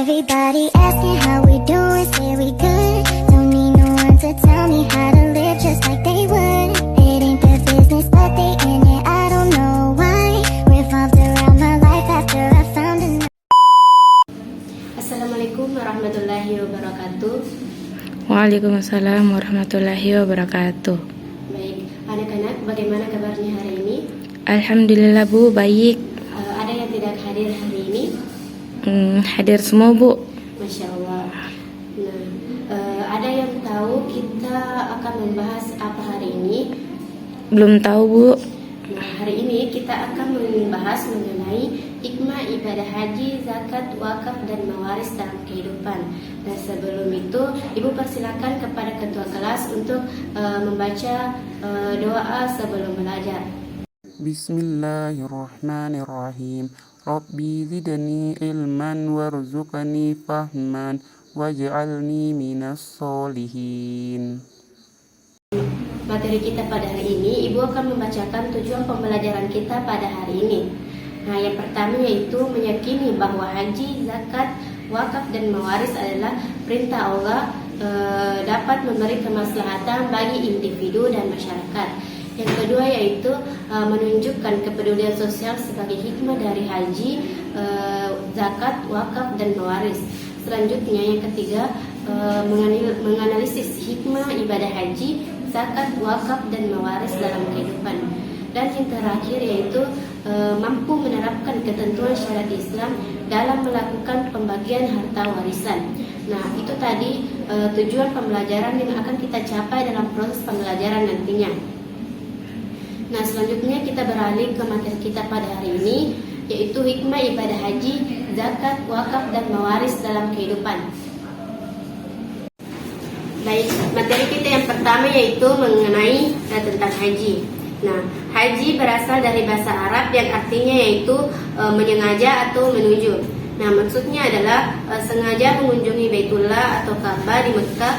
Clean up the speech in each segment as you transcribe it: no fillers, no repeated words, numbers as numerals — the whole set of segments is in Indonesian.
Everybody asking how we doing, say we good. Don't need no one to tell me how to live just like they would. It ain't their business, but they in it, I don't know why. Revolved around my life after I found a. Assalamualaikum warahmatullahi wabarakatuh. Waalaikumsalam warahmatullahi wabarakatuh. Baik, anak-anak, bagaimana kabarnya hari ini? Alhamdulillah Bu, baik. Ada yang tidak hadir hari ini? Hadir semua Bu. Masya Allah. Nah, ada yang tahu kita akan membahas apa hari ini? Belum tahu Bu. Nah, hari ini kita akan membahas mengenai hikmah ibadah haji, zakat, wakaf, dan mawaris dalam kehidupan. Nah, sebelum itu, Ibu persilakan kepada ketua kelas untuk membaca doa sebelum belajar. Bismillahirrahmanirrahim. Rabbi zidni ilman warzuqni fahman waj'alni minas solihin. Materi kita pada hari ini, Ibu akan membacakan tujuan pembelajaran kita pada hari ini. Nah, yang pertama yaitu meyakini bahwa haji, zakat, wakaf, dan mawaris adalah perintah Allah dapat memberi kemaslahatan bagi individu dan masyarakat. Yang kedua yaitu menunjukkan kepedulian sosial sebagai hikmah dari haji, zakat, wakaf, dan mawaris. Selanjutnya yang ketiga menganalisis hikmah ibadah haji, zakat, wakaf, dan mawaris dalam kehidupan. Dan yang terakhir yaitu mampu menerapkan ketentuan syariat Islam dalam melakukan pembagian harta warisan. Nah, itu tadi tujuan pembelajaran yang akan kita capai dalam proses pembelajaran nantinya. Nah, selanjutnya kita beralih ke materi kita pada hari ini, yaitu hikmah ibadah haji, zakat, wakaf, dan mawaris dalam kehidupan. Baik, materi kita yang pertama yaitu mengenai tentang haji. Nah, haji berasal dari bahasa Arab yang artinya yaitu menyengaja atau menuju. Nah, maksudnya adalah sengaja mengunjungi Baitullah atau Ka'bah di Mekah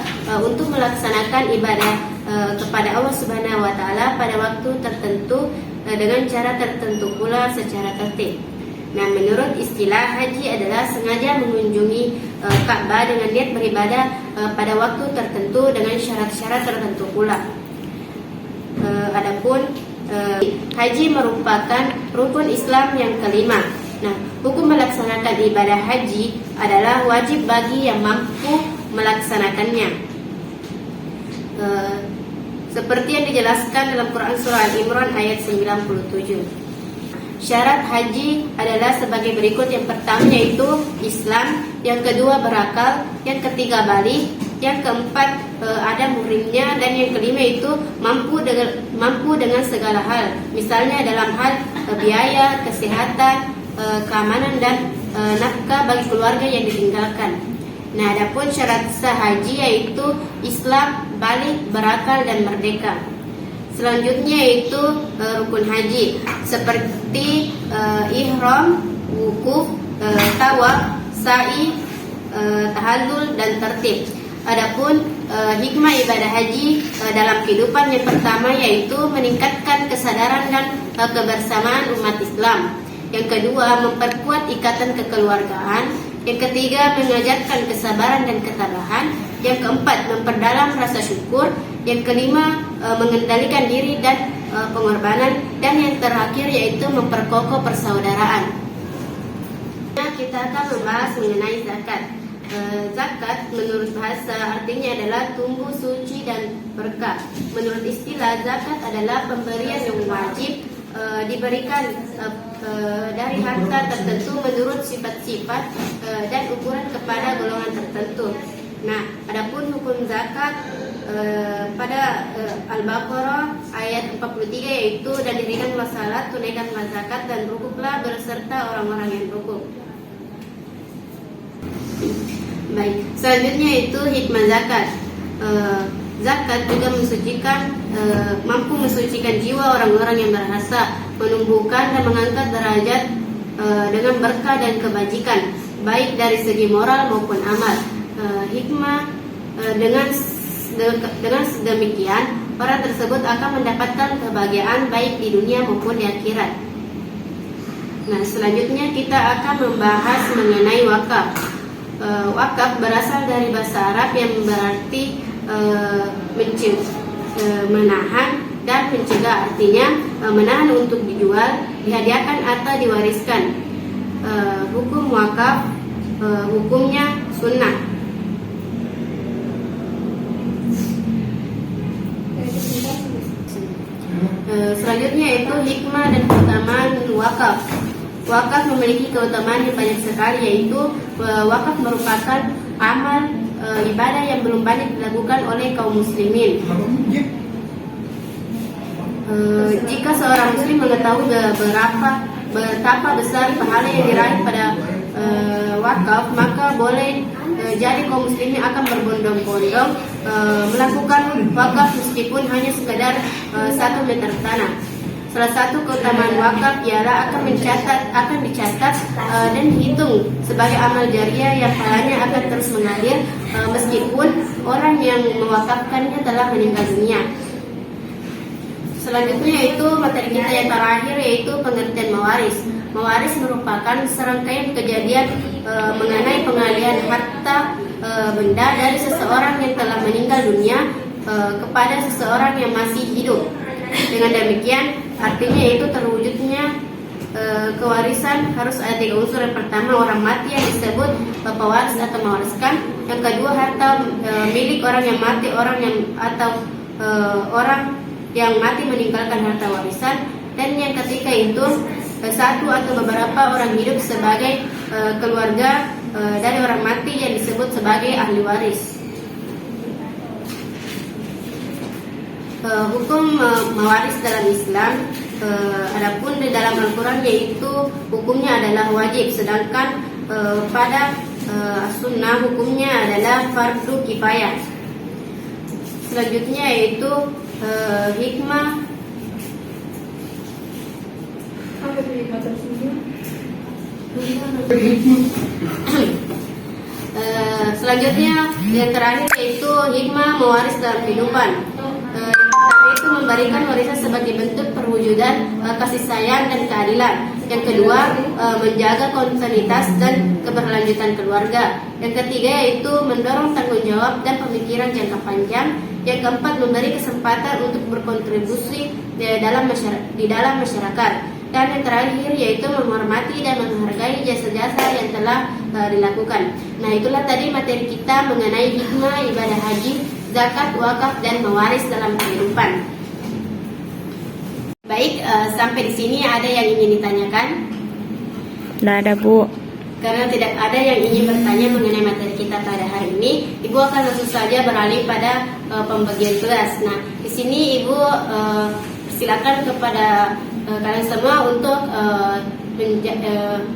untuk melaksanakan ibadah kepada Allah Subhanahu wa taala pada waktu tertentu dengan cara tertentu pula secara tertib. Nah, menurut istilah haji adalah sengaja mengunjungi Ka'bah dengan niat beribadah pada waktu tertentu dengan syarat-syarat tertentu pula. Adapun haji merupakan rukun Islam yang kelima. Nah, hukum melaksanakan ibadah haji adalah wajib bagi yang mampu melaksanakannya. Seperti yang dijelaskan dalam Quran Surah Al-Imran ayat 97. Syarat haji adalah sebagai berikut. Yang pertama yaitu Islam, yang kedua berakal, yang ketiga baligh, yang keempat ada muhrimnya, dan yang kelima itu mampu dengan segala hal. Misalnya dalam hal biaya, kesehatan, keamanan, dan nafkah bagi keluarga yang ditinggalkan. Nah, adapun syarat sah haji yaitu Islam, baligh, berakal, dan merdeka. Selanjutnya yaitu rukun haji seperti ihram, wukuf, tawaf, sa'i, tahallul, dan tertib. Adapun hikmah ibadah haji dalam kehidupan yang pertama yaitu meningkatkan kesadaran dan kebersamaan umat Islam. Yang kedua, memperkuat ikatan kekeluargaan. Yang ketiga, mengajarkan kesabaran dan ketabahan. Yang keempat, memperdalam rasa syukur. Yang kelima, mengendalikan diri dan pengorbanan. Dan yang terakhir yaitu memperkokoh persaudaraan. Nah, kita akan membahas mengenai zakat. Zakat menurut bahasa artinya adalah tumbuh suci dan berkah. Menurut istilah, zakat adalah pemberian yang wajib diberikan dari harta tertentu menurut sifat-sifat dan ukuran kepada golongan tertentu. Nah, adapun hukum zakat pada Al-Baqarah ayat 43 yaitu dan dirikanlah salat, tunaikanlah zakat, dan rukuklah berserta orang-orang yang rukuk. Baik, selanjutnya itu hikmah zakat. Zakat juga mampu mensucikan jiwa orang-orang yang berharta, menumbuhkan dan mengangkat derajat dengan berkah dan kebajikan, baik dari segi moral maupun amal. Hikmah dengan demikian orang tersebut akan mendapatkan kebahagiaan baik di dunia maupun di akhirat. Nah, selanjutnya kita akan membahas mengenai wakaf. Wakaf berasal dari bahasa Arab yang berarti menahan dan mencegah, artinya menahan untuk dijual, dihadiahkan atau diwariskan. Hukum wakaf, hukumnya sunnah. Selanjutnya yaitu hikmah dan keutamaan wakaf. Wakaf memiliki keutamaan yang banyak sekali, yaitu wakaf merupakan amal ibadah yang belum banyak dilakukan oleh kaum muslimin. Jika seorang muslim mengetahui betapa besar pahala yang diraih pada wakaf, maka boleh jadi kaum muslimin akan berbondong-bondong melakukan wakaf meskipun hanya sekedar 1 meter tanah. Salah satu keutamaan wakaf ialah akan dicatat dan dihitung sebagai amal jariah yang pahalanya akan terus mengalir meskipun orang yang mewakafkannya telah meninggal dunia. Selanjutnya yaitu materi kita yang terakhir, yaitu pengertian mewaris. Mewaris merupakan serangkaian kejadian mengenai pengalihan harta benda dari seseorang yang telah meninggal dunia kepada seseorang yang masih hidup. Dengan demikian, artinya yaitu terwujudnya kewarisan harus ada 3 unsur. Yang pertama, orang mati yang disebut pewaris atau mewariskan. Yang kedua, harta milik orang yang mati, orang yang mati meninggalkan harta warisan. Dan yang ketiga itu satu atau beberapa orang hidup sebagai keluarga dari orang mati yang disebut sebagai ahli waris. Hukum mewaris dalam Islam, adapun di dalam Al-Quran yaitu hukumnya adalah wajib, sedangkan pada sunnah hukumnya adalah fardu kifayah. Selanjutnya yaitu hikmah. Selanjutnya yang terakhir yaitu hikmah mewaris dalam kehidupan. Itu memberikan warisan sebagai bentuk perwujudan kasih sayang dan keadilan. Yang kedua, menjaga kontinuitas dan keberlanjutan keluarga. Yang ketiga yaitu mendorong tanggung jawab dan pemikiran jangka panjang. Yang keempat, memberi kesempatan untuk berkontribusi di dalam masyarakat. Dan yang terakhir yaitu menghormati dan menghargai jasa-jasa yang telah dilakukan. Nah, itulah tadi materi kita mengenai hikmah ibadah haji, zakat, wakaf, dan mewaris dalam kehidupan. Baik, sampai di sini ada yang ingin ditanyakan? Tidak ada, Bu. Karena tidak ada yang ingin bertanya mengenai materi kita pada hari ini, Ibu akan langsung saja beralih pada pembagian tugas. Nah, di sini Ibu silakan kepada kalian semua untuk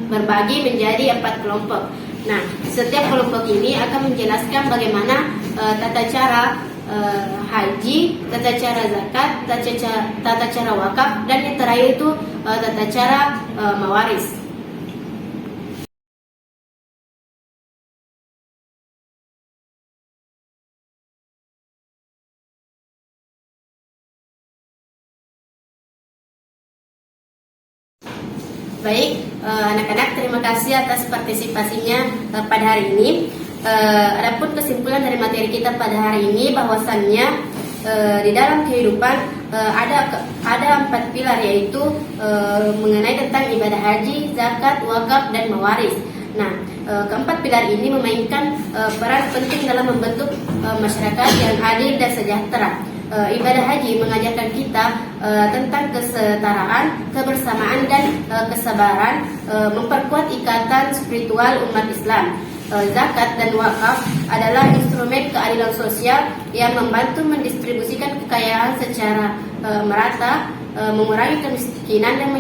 berbagi menjadi 4 kelompok. Nah, setiap kelompok ini akan menjelaskan bagaimana tata cara haji, tata cara zakat, tata cara wakaf, dan yang terakhir itu tata cara mewaris. Baik, anak-anak, terima kasih atas partisipasinya pada hari ini. Adapun kesimpulan dari materi kita pada hari ini bahwasannya di dalam kehidupan ada 4 pilar, yaitu mengenai tentang ibadah haji, zakat, wakaf, dan mewaris. Nah, keempat pilar ini memainkan peran penting dalam membentuk masyarakat yang adil dan sejahtera. Ibadah haji mengajarkan kita tentang kesetaraan, kebersamaan, dan kesabaran, memperkuat ikatan spiritual umat Islam. Zakat dan wakaf adalah instrumen keadilan sosial yang membantu mendistribusikan kekayaan secara merata, mengurangi kemiskinan, dan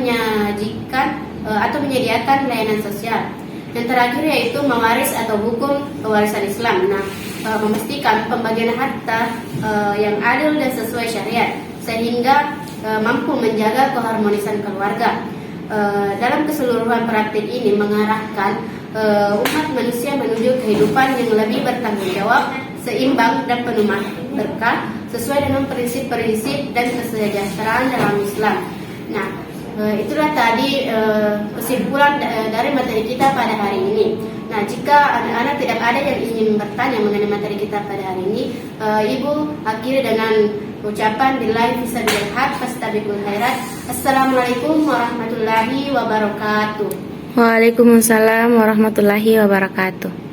menyediakan layanan sosial. Yang terakhir yaitu mewaris atau hukum pewarisan Islam. Nah, memastikan pembagian harta yang adil dan sesuai syariat, sehingga mampu menjaga keharmonisan keluarga. Dalam keseluruhan praktik ini mengarahkan umat manusia menuju kehidupan yang lebih bertanggung jawab, seimbang, dan penuh berkah, sesuai dengan prinsip-prinsip dan kesejahteraan dalam Islam. Nah, Itulah tadi kesimpulan dari materi kita pada hari ini. Nah, jika anak-anak tidak ada yang ingin bertanya mengenai materi kita pada hari ini, Ibu akhiri dengan ucapan billahi fisabilil haq fastabiqul khairat. Assalamualaikum warahmatullahi wabarakatuh. Waalaikumsalam warahmatullahi wabarakatuh.